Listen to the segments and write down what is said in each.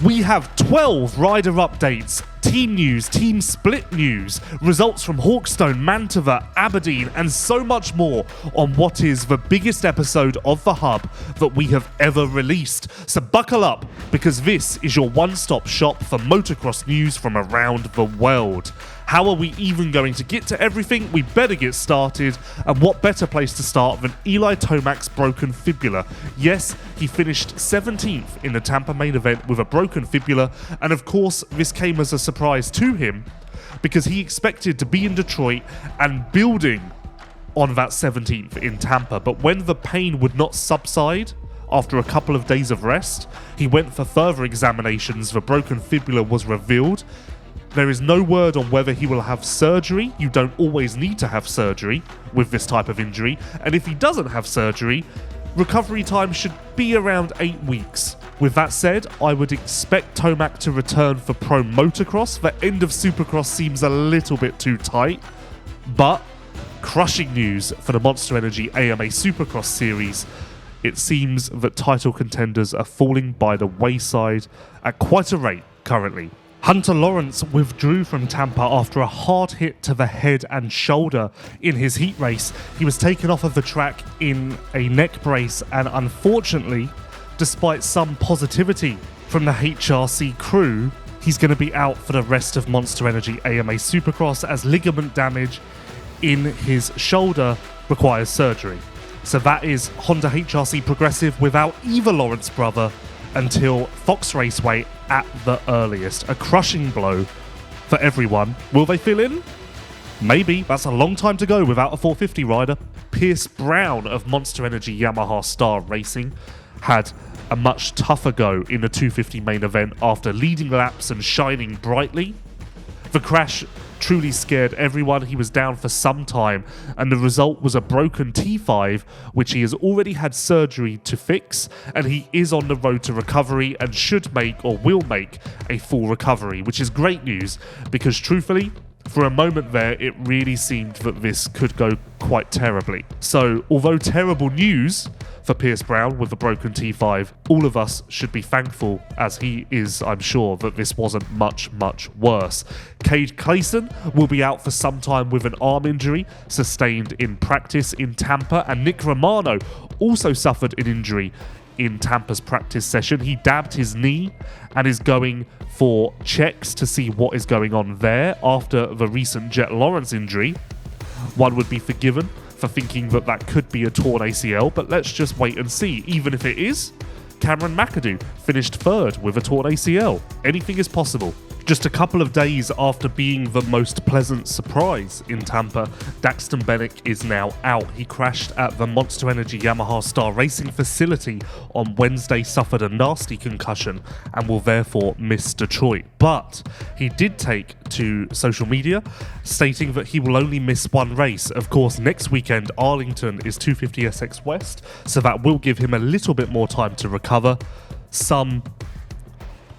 We have 12 rider updates, team news, team split news, results from Hawkstone, Mantova, Aberdeen, and so much more on what is the biggest episode of The Hub that we have ever released. So buckle up, because this is your one-stop shop for motocross news from around the world. How are we even going to get to everything? We better get started, and what better place to start than Eli Tomac's broken fibula? Yes, he finished 17th in the Tampa main event with a broken fibula, and of course this came as a surprise to him because he expected to be in Detroit and building on that 17th in Tampa, but when the pain would not subside after a couple of days of rest, he went for further examinations. The broken fibula was revealed. There is no word on whether he will have surgery. You don't always need to have surgery with this type of injury. And if he doesn't have surgery, recovery time should be around 8 weeks. With that said, I would expect Tomac to return for Pro Motocross. The end of Supercross seems a little bit too tight, but crushing news for the Monster Energy AMA Supercross series. It seems that title contenders are falling by the wayside at quite a rate currently. Hunter Lawrence withdrew from Tampa after a hard hit to the head and shoulder in his heat race. He was taken off of the track in a neck brace, and unfortunately, despite some positivity from the HRC crew, he's going to be out for the rest of Monster Energy AMA Supercross as ligament damage in his shoulder requires surgery. So that is Honda HRC Progressive without either Lawrence brother until Fox Raceway at the earliest. A crushing blow for everyone. Will they fill in? Maybe. That's a long time to go without a 450 rider. Pierce Brown of Monster Energy Yamaha Star Racing had a much tougher go in the 250 main event after leading laps and shining brightly. The crash truly scared everyone. He was down for some time, and the result was a broken T5, which he has already had surgery to fix, and he is on the road to recovery and should make or will make a full recovery, which is great news because truthfully, for a moment there, it really seemed that this could go quite terribly. So, although terrible news for Pierce Brown with the broken T5, all of us should be thankful, as he is, I'm sure, that this wasn't much, much worse. Cade Clayson will be out for some time with an arm injury sustained in practice in Tampa, and Nick Romano also suffered an injury in Tampa's practice session. He dabbed his knee and is going for checks to see what is going on there after the recent Jet Lawrence injury. One would be forgiven for thinking that that could be a torn ACL, but let's just wait and see. Even if it is, Cameron McAdoo finished third with a torn ACL. Anything is possible. Just a couple of days after being the most pleasant surprise in Tampa, Daxton Bennick is now out. He crashed at the Monster Energy Yamaha Star Racing facility on Wednesday, suffered a nasty concussion, and will therefore miss Detroit. But he did take to social media, stating that he will only miss one race. Of course, next weekend, Arlington is 250SX West, so that will give him a little bit more time to recover. Some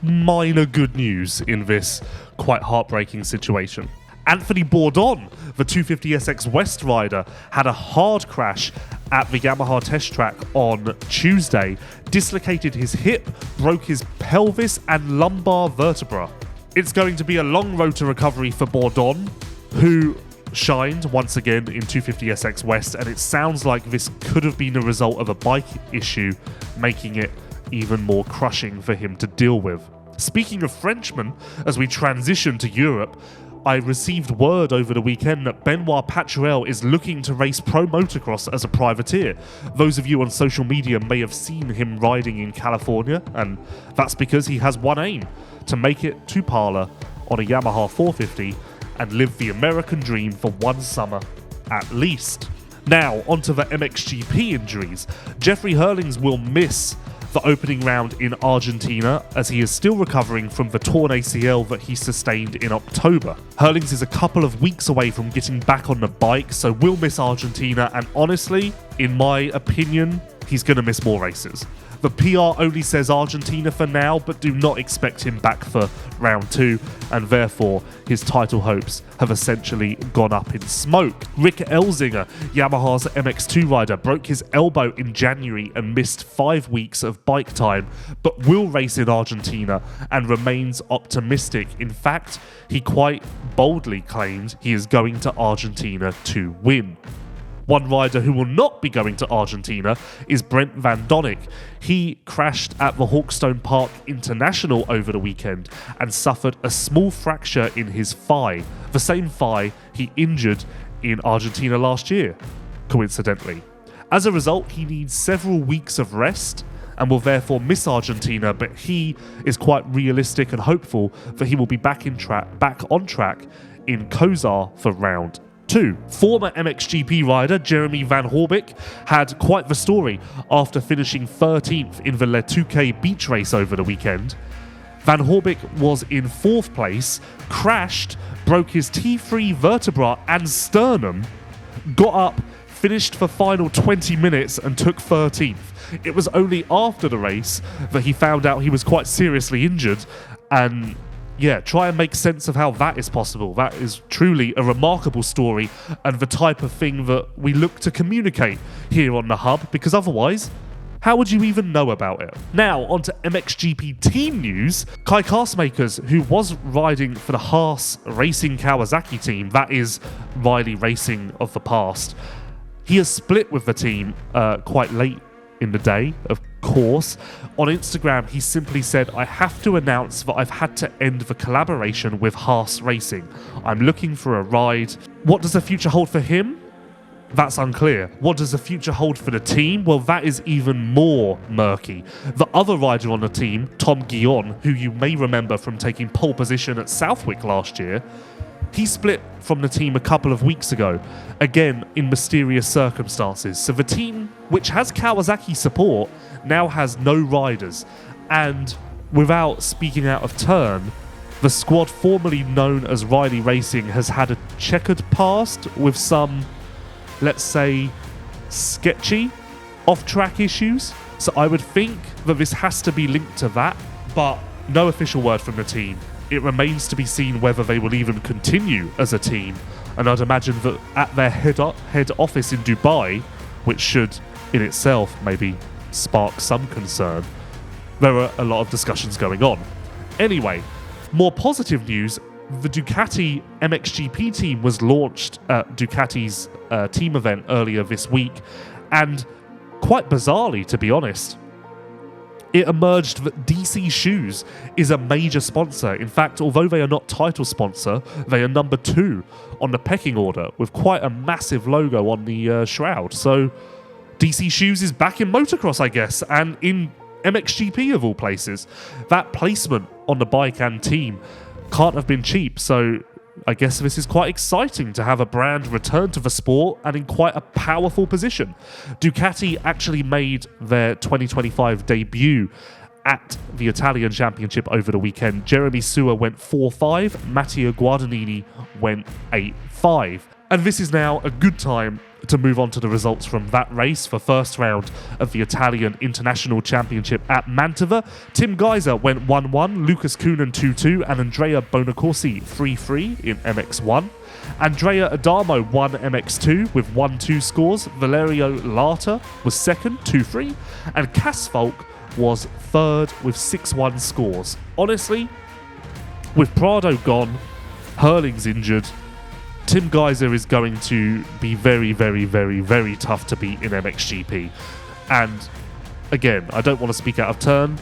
minor good news in this quite heartbreaking situation. Anthony Bourdon, the 250SX West rider, had a hard crash at the Yamaha test track on Tuesday, dislocated his hip, broke his pelvis and lumbar vertebra. It's going to be a long road to recovery for Bourdon, who shined once again in 250SX West, and it sounds like this could have been a result of a bike issue, making it even more crushing for him to deal with. Speaking of Frenchmen, as we transition to Europe, I received word over the weekend that Benoit Paturel is looking to race Pro Motocross as a privateer. Those of you on social media may have seen him riding in California, and that's because he has one aim: to make it to Parla on a Yamaha 450 and live the American dream for one summer at least. Now, onto the MXGP injuries. Jeffrey Herlings will miss the opening round in Argentina as he is still recovering from the torn ACL that he sustained in October. Herlings is a couple of weeks away from getting back on the bike, so will miss Argentina, and honestly, in my opinion, he's going to miss more races. The PR only says Argentina for now, but do not expect him back for round 2, and therefore his title hopes have essentially gone up in smoke. Rick Elzinga, Yamaha's MX2 rider, broke his elbow in January and missed 5 weeks of bike time, but will race in Argentina and remains optimistic. In fact, he quite boldly claimed he is going to Argentina to win. One rider who will not be going to Argentina is Brent Van Doninck. He crashed at the Hawkstone Park International over the weekend and suffered a small fracture in his thigh, the same thigh he injured in Argentina last year, coincidentally. As a result, he needs several weeks of rest and will therefore miss Argentina, but he is quite realistic and hopeful that he will be back on track in Kozar for round 2. Former MXGP rider Jeremy Van Horbik had quite the story after finishing 13th in the Le Touquet beach race over the weekend. Van Horbik was in 4th place, crashed, broke his T3 vertebra and sternum, got up, finished for final 20 minutes and took 13th. It was only after the race that he found out he was quite seriously injured, and try and make sense of how that is possible. That is truly a remarkable story and the type of thing that we look to communicate here on the Hub, because otherwise, how would you even know about it? Now, on to MXGP team news. Kai Carsemakers, who was riding for the Haas Racing Kawasaki team, that is Riley Racing of the past, he has split with the team quite late in the day, of course. On Instagram, he simply said, "I have to announce that I've had to end the collaboration with Haas Racing. I'm looking for a ride." What does the future hold for him? That's unclear. What does the future hold for the team? Well, that is even more murky. The other rider on the team, Tom Guillon, who you may remember from taking pole position at Southwick last year, he split from the team a couple of weeks ago, again in mysterious circumstances. So the team, which has Kawasaki support, now has no riders. And without speaking out of turn, the squad formerly known as Riley Racing has had a checkered past with some, let's say, sketchy off-track issues. So I would think that this has to be linked to that, but no official word from the team. It remains to be seen whether they will even continue as a team, and I'd imagine that at their head office in Dubai, which should in itself maybe spark some concern, there are a lot of discussions going on. Anyway, more positive news, the Ducati MXGP team was launched at Ducati's team event earlier this week, and quite bizarrely, to be honest, it emerged that DC Shoes is a major sponsor. In fact, although they are not title sponsor, they are number 2 on the pecking order with quite a massive logo on the shroud. So DC Shoes is back in motocross, I guess, and in MXGP of all places. That placement on the bike and team can't have been cheap, so I guess this is quite exciting to have a brand return to the sport and in quite a powerful position. Ducati actually made their 2025 debut at the Italian Championship over the weekend. Jeremy Sewer went 4-5, Matteo Guadagnini went 8-5. And this is now a good time to move on to the results from that race. For first round of the Italian International Championship at Mantova, Tim Geiser went 1-1, Lucas Coonan 2-2, and Andrea Bonacorsi 3-3 in MX1. Andrea Adamo won MX2 with 1-2 scores, Valerio Lata was second, 2-3, and Cass Falk was third with 6-1 scores. Honestly, with Prado gone, Herlings injured, Tim Geiser is going to be very, very, very, very tough to beat in MXGP. And again, I don't want to speak out of turn,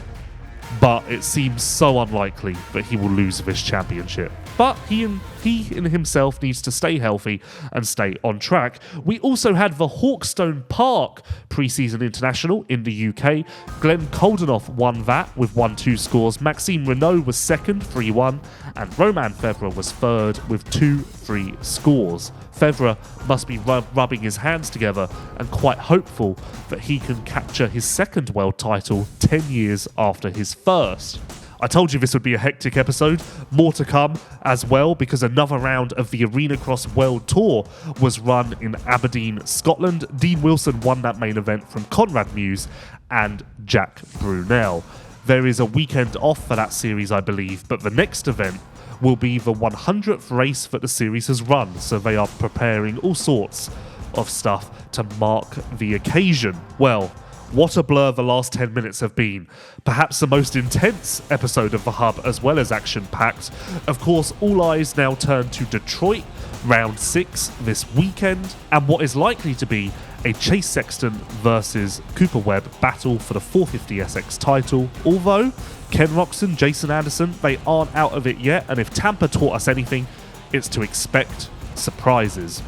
but it seems so unlikely that he will lose this championship. But he in himself needs to stay healthy and stay on track. We also had the Hawkstone Park pre-season international in the UK. Glenn Koldenoff won that with 1-2 scores. Maxime Renault was second, 3-1, and Roman Fevre was third with 2-3 scores. Fevre must be rubbing his hands together and quite hopeful that he can capture his second world title 10 years after his first. I told you this would be a hectic episode. More to come as well, because another round of the Arena Cross World Tour was run in Aberdeen, Scotland. Dean Wilson won that main event from Conrad Muse and Jack Brunel. There is a weekend off for that series, I believe, but the next event will be the 100th race that the series has run, so they are preparing all sorts of stuff to mark the occasion. Well, what a blur the last 10 minutes have been. Perhaps the most intense episode of The Hub, as well as action-packed. Of course, all eyes now turn to Detroit, round 6 this weekend, and what is likely to be a Chase Sexton versus Cooper Webb battle for the 450SX title. Although, Ken Roxon, Jason Anderson, they aren't out of it yet, and if Tampa taught us anything, it's to expect surprises.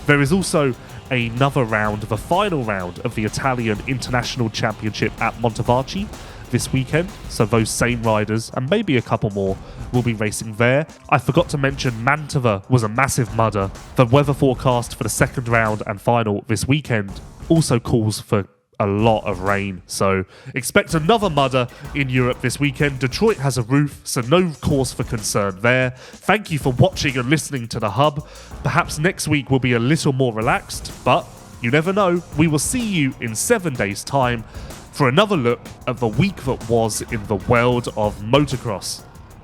There is also another round, the final round of the Italian International Championship at Montevarchi this weekend, so those same riders and maybe a couple more will be racing there. I forgot to mention Mantova was a massive mudder. The weather forecast for the second round and final this weekend also calls for a lot of rain, so expect another mudder in Europe this weekend. Detroit has a roof, so no cause for concern there. Thank you for watching and listening to The Hub. Perhaps next week will be a little more relaxed, but you never know. We will see you in 7 days' time for another look at the week that was in the world of motocross.